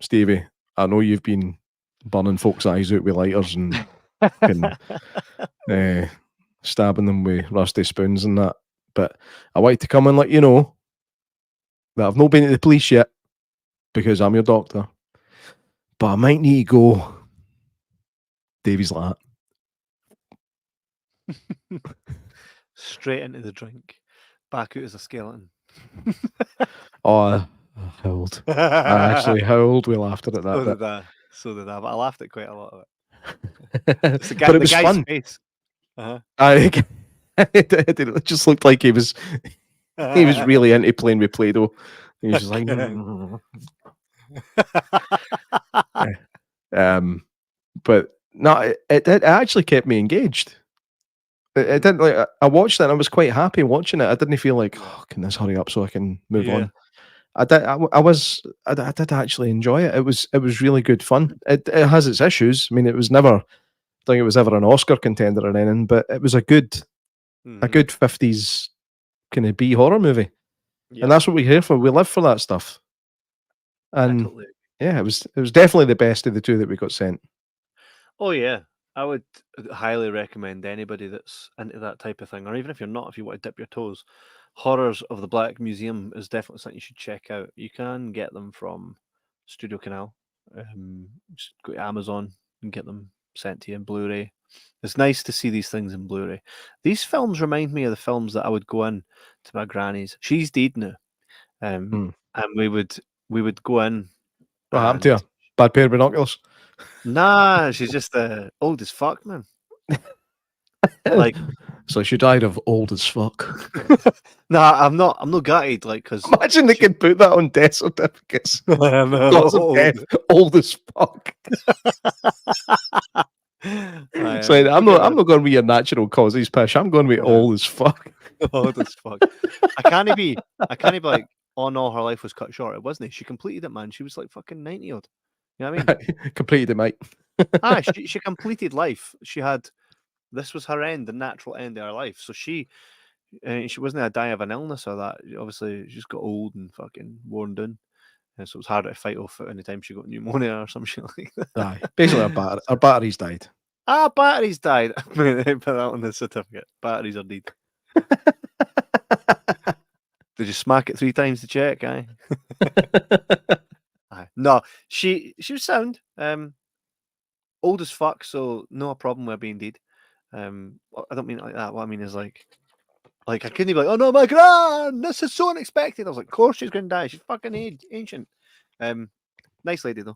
Stevie, I know you've been burning folks' eyes out with lighters and stabbing them with rusty spoons and that, but I want to come and let you know that I've not been to the police yet because I'm your doctor, but I might need to go. Davy's like that. Straight into the drink. back out as a skeleton. Oh, I howled. I actually howled. We laughed at that So bit. did I. So did I. But I laughed at quite a lot of it. It's But it the was guy's fun. face. Uh-huh. It just looked like he was really into playing with Play-Doh. He was just like, but no, it actually kept me engaged. It didn't like I watched it and I was quite happy watching it. I didn't feel like, oh, can this hurry up so I can move Yeah. on. I did. I did actually enjoy it. It was really good fun. It has its issues. I mean, it was never. I don't think it was ever an Oscar contender or anything, but it was a good Mhm. 50s kind of B horror movie, Yep. and that's what we're here for. We live for that stuff. I And totally agree. yeah, it was definitely the best of the two that we got sent. Oh yeah, I would highly recommend anybody that's into that type of thing, or even if you're not, if you want to dip your toes, Horrors of the Black Museum is definitely something you should check out. You can get them from Studiocanal. Just go to Amazon and get them sent to you in Blu-ray. It's nice to see these things in Blu-ray. These films remind me of the films that I would go in to my granny's. She's dead now, Hmm. and we would go in. What happened to And her? Bad pair of binoculars. nah, she's just old as fuck, man. Like, So she died of old as fuck. nah, I'm not gutted, like, because Imagine they could put that on death certificates. Cause of death, old as fuck. So I'm not going with your natural causes, Pish. I'm going with old as fuck. old as fuck. I can't be like, oh no, her life was cut short. It wasn't. She completed it, man. She was like fucking 90 odd. You know what I mean? Completed it, mate. She completed life. She had, this was her end, the natural end of her life. So she wasn't a die of an illness or that. Obviously, she just got old and fucking worn down. And so it was harder to fight off it anytime she got pneumonia or some shit like that. Aye. Basically, our batteries died. Batteries died. They put that on the certificate. Batteries are dead. Did you smack it 3 times to check, aye? Aye. No, she was sound. Old as fuck, so no problem with being dead. I don't mean it like that. What I mean is like I couldn't be like, oh no, my gran, this is so unexpected. I was like, of course she's gonna die. She's fucking ancient. Nice lady though.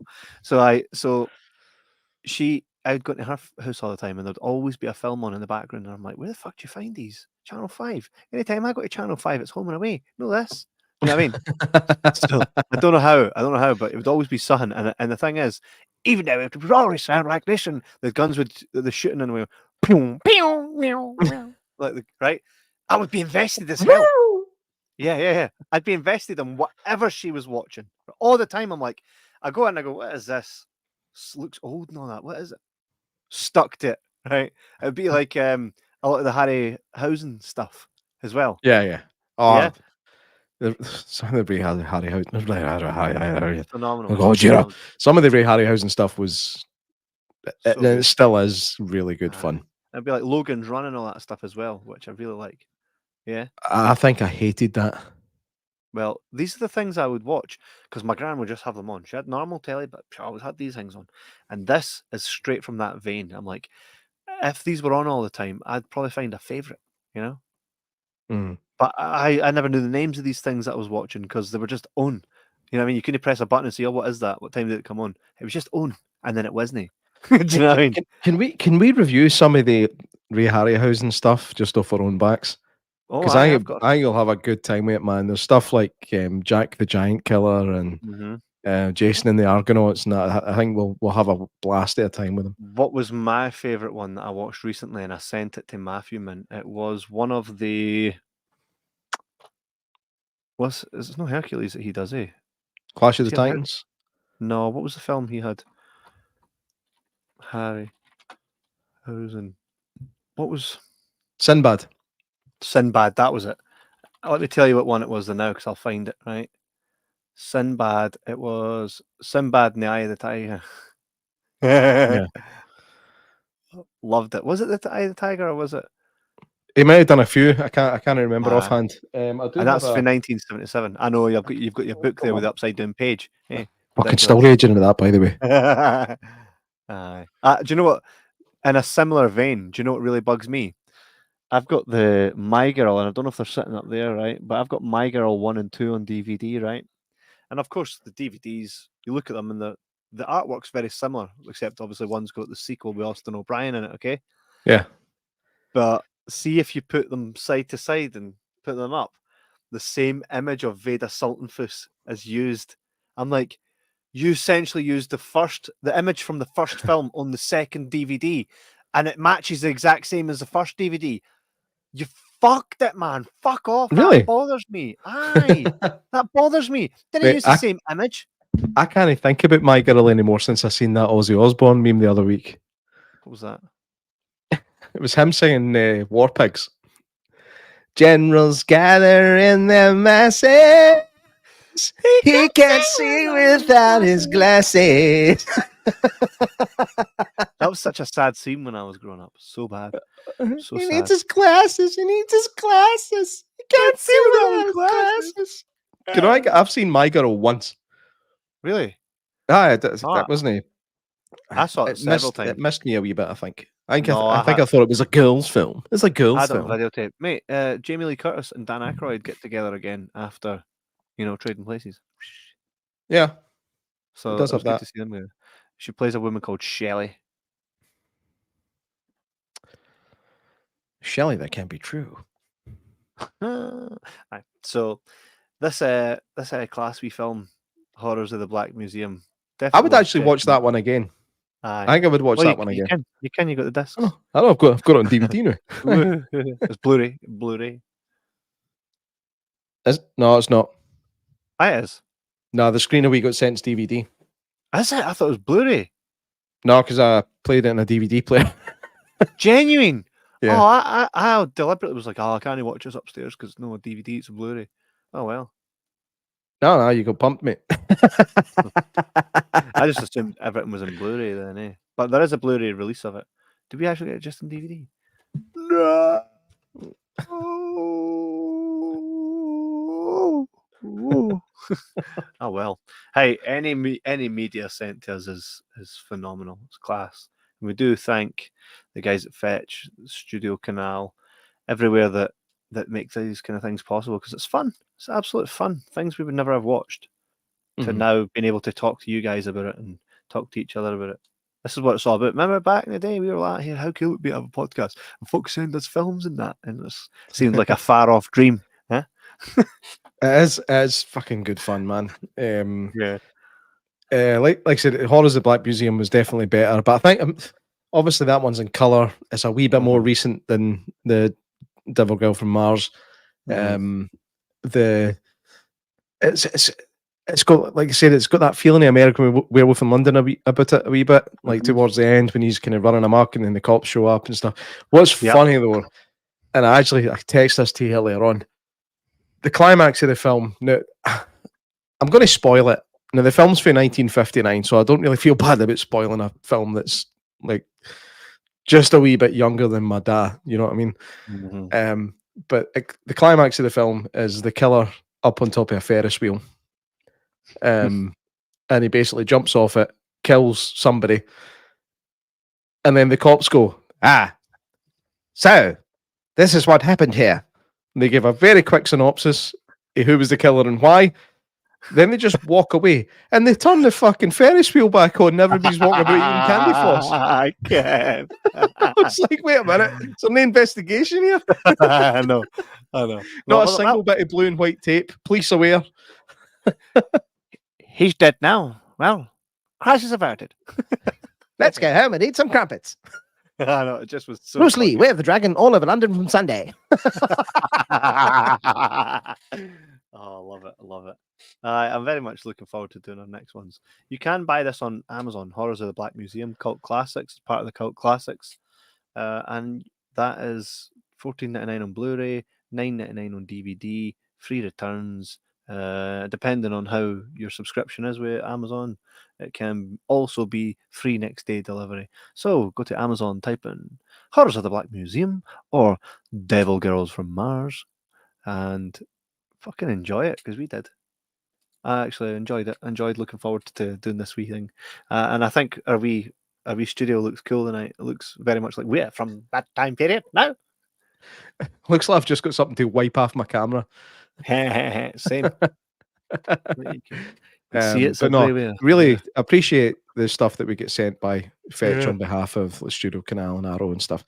I'd go to her house all the time, and there'd always be a film on in the background, and I'm like, where the fuck do you find these? Channel 5. Anytime I go to Channel 5, it's Home and Away. Know this? You know what I mean? So I don't know how, but it would always be something. And the thing is, even though it would always sound like this, and the guns would the shooting and we were pew, pew, meow, meow, right? I would be invested as hell. Yeah. I'd be invested in whatever she was watching. All the time, I'm like, I go in and I go, what is this? This looks old and all that. What is it? Stuck to it, right? It'd be like a lot of the Harryhausen stuff as well. Yeah. Oh, Yeah. Some of the Ray Harryhausen. Phenomenal. Oh God, Phenomenal. some of the Ray Harryhausen stuff was, So it good. still is really good fun. It'd be like Logan's Run and all that stuff as well, which I really like. Yeah. I think I hated that. Well, these are the things I would watch because my gran would just have them on. She had normal telly, but she always had these things on. And this is straight from that vein. I'm like, if these were on all the time, I'd probably find a favorite, you know? Mm. But I never knew the names of these things that I was watching because they were just on. You know what I mean? You couldn't press a button and say, oh, what is that? What time did it come on? It was just on. And then it wasn't. Do you know what I mean? Can we review some of the Ray Harryhausen stuff just off our own backs? Because I think you'll have a good time with it, man. There's stuff like Jack the Giant Killer and Jason and the Argonauts, and that. I think we'll have a blast at a time with them. What was my favourite one that I watched recently, and I sent it to Matthew, man? It was one of the. It's no Hercules that he does, eh? Clash of the Titans? No, what was the film he had? Harryhausen. What was Sinbad? Sinbad, that was it. Let me tell you what one it was now, because I'll find it, right? Sinbad. It was Sinbad and the Eye of the Tiger. Yeah. Loved it. Was it the Eye of the Tiger or was it? He might have done a few. I can't remember offhand. And that's for 1977. I know you've got your book there with the upside down page. Hey, fucking still raging into that, by the way. Do you know what? In a similar vein, do you know what really bugs me? I've got the My Girl, and I don't know if they're sitting up there, right? But I've got My Girl 1 and 2 on DVD, right? And of course, the DVDs, you look at them, and the artwork's very similar, except obviously one's got the sequel with Austin O'Brien in it, okay? Yeah. But see if you put them side to side and put them up, the same image of Veda Sultanfuss is used. I'm like, you essentially used the image from the first film on the second DVD, and it matches the exact same as the first DVD. You fucked it, man. Fuck off. Really? That bothers me. Aye. That bothers me. Didn't Mate, use the same image. I can't think about My Girl anymore since I seen that Ozzy Osbourne meme the other week. What was that? It was him singing War Pigs. Generals gather in their masses. He can't see without his glasses. That was such a sad scene when I was growing up. So bad. So He sad. needs his glasses. He needs his glasses. He can't see without his glasses. You know, I've seen My Girl once. Really? That wasn't it. I saw it several times. It missed me a wee bit, I think. I think No, I thought it was a girls' film. It's a girls' I don't film. videotape. Mate, Jamie Lee Curtis and Dan Aykroyd get together again after, trading places. Yeah. So It it does was have good that. to see them there. She plays a woman called Shelley. Shelley, that can't be true. Aye. So this Class B film, Horrors of the Black Museum. I would definitely actually watch that one again. Aye. I think I would watch Well, that one again. You can. You got the discs. Oh, I know. I've got it on DVD now. It's Blu-ray. Blu-ray. No, it's not. It is. No, the screener we got sent to DVD. Is it? I thought it was Blu-ray. No, because I played it in a DVD player. Genuine. Yeah. Oh, I deliberately was like, I can't watch this upstairs because no DVD, it's a Blu-ray. Oh well. No, you got pumped, mate. I just assumed everything was in Blu-ray then, eh? But there is a Blu-ray release of it. Did we actually get it just in DVD? No. Oh well. Hey, any media sent to us is phenomenal. It's class. And we do thank the guys at Fetch, Studiocanal, everywhere that makes these kind of things possible because it's fun. It's absolute fun. Things we would never have watched. To now being able to talk to you guys about it and talk to each other about it. This is what it's all about. Remember back in the day, we were like, "Here, how cool would it be to have a podcast?" And folks send us films and that, and it seems like a far off dream. Huh? It is fucking good fun, man. Yeah. Like I said, Horrors of the Black Museum was definitely better, but I think obviously that one's in color. It's a wee bit more recent than the Devil Girl from Mars. It's got, like I said, it's got that feeling of American Werewolf in London a wee bit, like towards the end when he's kind of running amok and then the cops show up and stuff. What's funny though, and I text this to you earlier on, the climax of the film. Now, I'm going to spoil it. Now, the film's from 1959, so I don't really feel bad about spoiling a film that's like just a wee bit younger than my dad. You know what I mean? But the climax of the film is the killer up on top of a Ferris wheel. And he basically jumps off it, kills somebody, and then the cops go, so this is what happened here. And they give a very quick synopsis of who was the killer and why. Then they just walk away and they turn the fucking Ferris wheel back on and everybody's walking about eating candy floss. I can't. It's like, wait a minute, is there an investigation here? I know. Not a single bit of blue and white tape. Police aware. He's dead now. Well, crisis averted. Let's go home and eat some crumpets. I know, it just was so Bruce Lee, Way of the Dragon, all over London from Sunday. Oh, I love it. I'm very much looking forward to doing our next ones. You can buy this on Amazon, Horrors of the Black Museum, Cult Classics, part of the Cult Classics. And that is $14.99 on Blu-ray, $9.99 on DVD, free returns. Depending on how your subscription is with Amazon, it can also be free next day delivery. So go to Amazon, type in Horrors of the Black Museum or Devil Girls from Mars and fucking enjoy it, because we did. I actually enjoyed it. Enjoyed looking forward to doing this wee thing. And I think our wee studio looks cool tonight. It looks very much like we're from that time period now. Looks like I've just got something to wipe off my camera. Same. You can see it's But no, everywhere. really appreciate the stuff that we get sent by Fetch Yeah. on behalf of the Studiocanal and Arrow and stuff.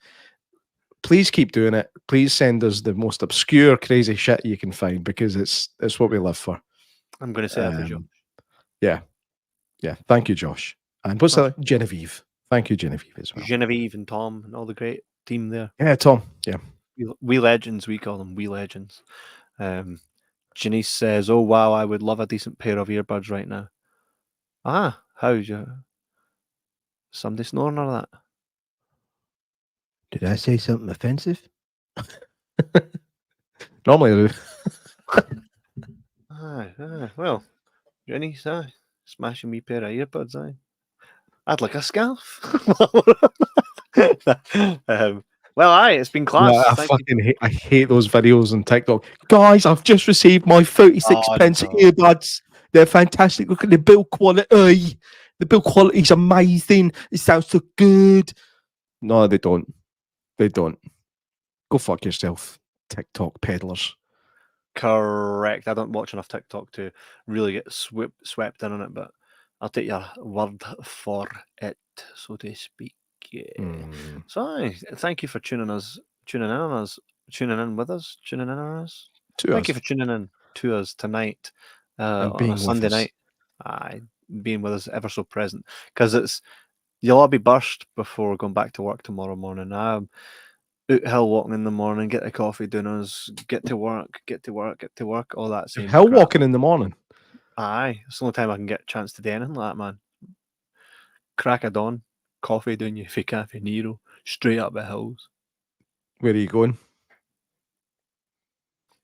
Please keep doing it. Please send us the most obscure, crazy shit you can find, because it's what we live for. I'm going to say that for Josh. Yeah. Thank you, Josh. And what's Oh. that? Genevieve. Thank you, Genevieve, as well. Genevieve and Tom and all the great team there. Yeah, Tom. Yeah. We legends, we call them. We legends. Janice says, "Oh wow, I would love a decent pair of earbuds right now." Ah, how's you? Somebody snoring or that? Did I say something offensive? Normally, I do. Well, Janice, smashing me pair of earbuds, I'd like a scarf. Well, it's been class. Yeah, I hate those videos on TikTok. Guys, I've just received my 36 pence earbuds. They're fantastic. Look at the build quality. The build quality is amazing. It sounds so good. No, they don't. They don't. Go fuck yourself, TikTok peddlers. Correct. I don't watch enough TikTok to really get swept in on it, but I'll take your word for it, so to speak. Yeah. So, thank you for tuning in with us. Thank you for tuning in to us tonight on a Sunday night. Being with us, ever so present, because you'll all be burst before going back to work tomorrow morning. I'm out hill walking in the morning, get the coffee dinners, get to work, all that same Hill crap. walking in the morning. Aye, it's the only time I can get a chance to do anything like that, man. Crack of dawn, coffee down you for Cafe Nero, straight up the hills. Where are you going?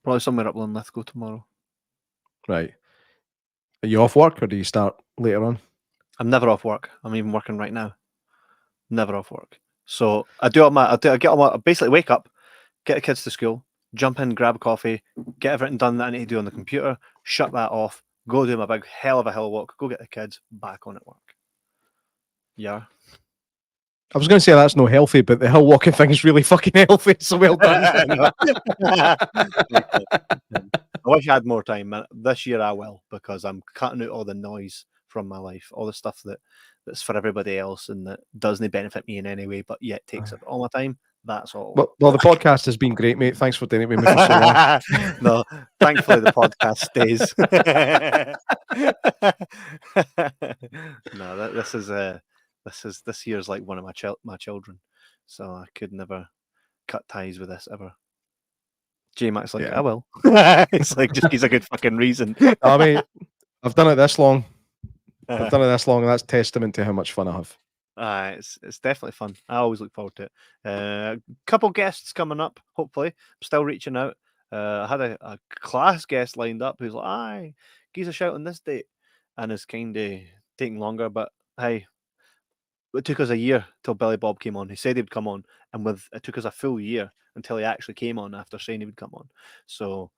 Probably somewhere up Linlithgow tomorrow. Right. Are you off work or do you start later on? I'm never off work. I'm even working right now. Never off work. So I basically wake up, get the kids to school, jump in, grab a coffee, get everything done that I need to do on the computer, shut that off, go do my big hell of a hill walk, go get the kids, back on at work. Yeah. I was going to say that's no healthy, but the hill walking thing is really fucking healthy. So well done. I wish I had more time. This year I will, because I'm cutting out all the noise from my life, all the stuff that's for everybody else and that doesn't benefit me in any way, but yet takes up all my time. That's all. Well, the podcast has been great, mate. Thanks for doing it with me for so long. No, thankfully the podcast stays. No, this year's like one of my children, so I could never cut ties with this ever. Jay Mack's like, I will. It's like, just gives a good fucking reason. I mean, I've done it this long. And that's testament to how much fun I have. It's definitely fun. I always look forward to it. A couple guests coming up, hopefully. I'm still reaching out. I had a class guest lined up who's like, aye, give us a shout on this date. And it's kind of taking longer, but hey, it took us a year till Billy Bob came on. He said he'd come on, and it took us a full year until he actually came on after saying he would come on. So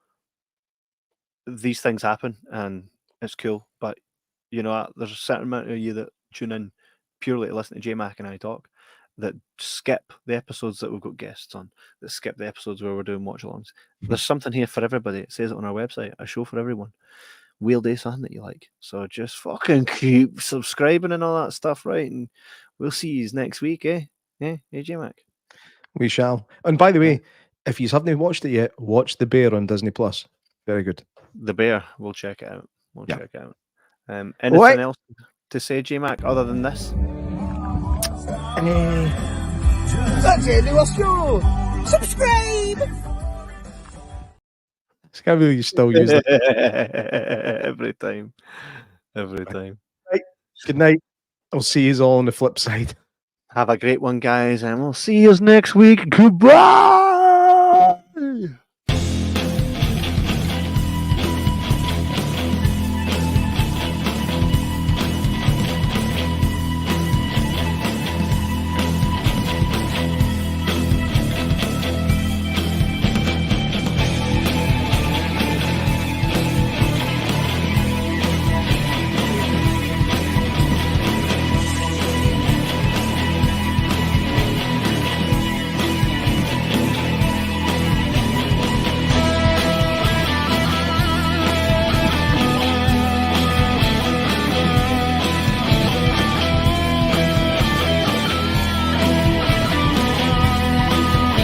these things happen, and it's cool. But you know, there's a certain amount of you that tune in purely to listen to Jay Mack and I talk, that skip the episodes that we've got guests on, that skip the episodes where we're doing watch-alongs. There's something here for everybody. It says it on our website, a show for everyone. We'll do something that you like. So just fucking keep subscribing and all that stuff, right? And we'll see you next week, eh? Eh, Jay Mack? We shall. And by the way, if you haven't watched it yet, watch The Bear on Disney Plus. Very good. The Bear, we'll check it out. Check it out. Anything else to say, Jay Mack, other than this? That's it, new show. Subscribe. I can't believe you still use it. Every time. Right. Good night. I'll see you all on the flip side. Have a great one, guys, and we'll see you next week. Goodbye.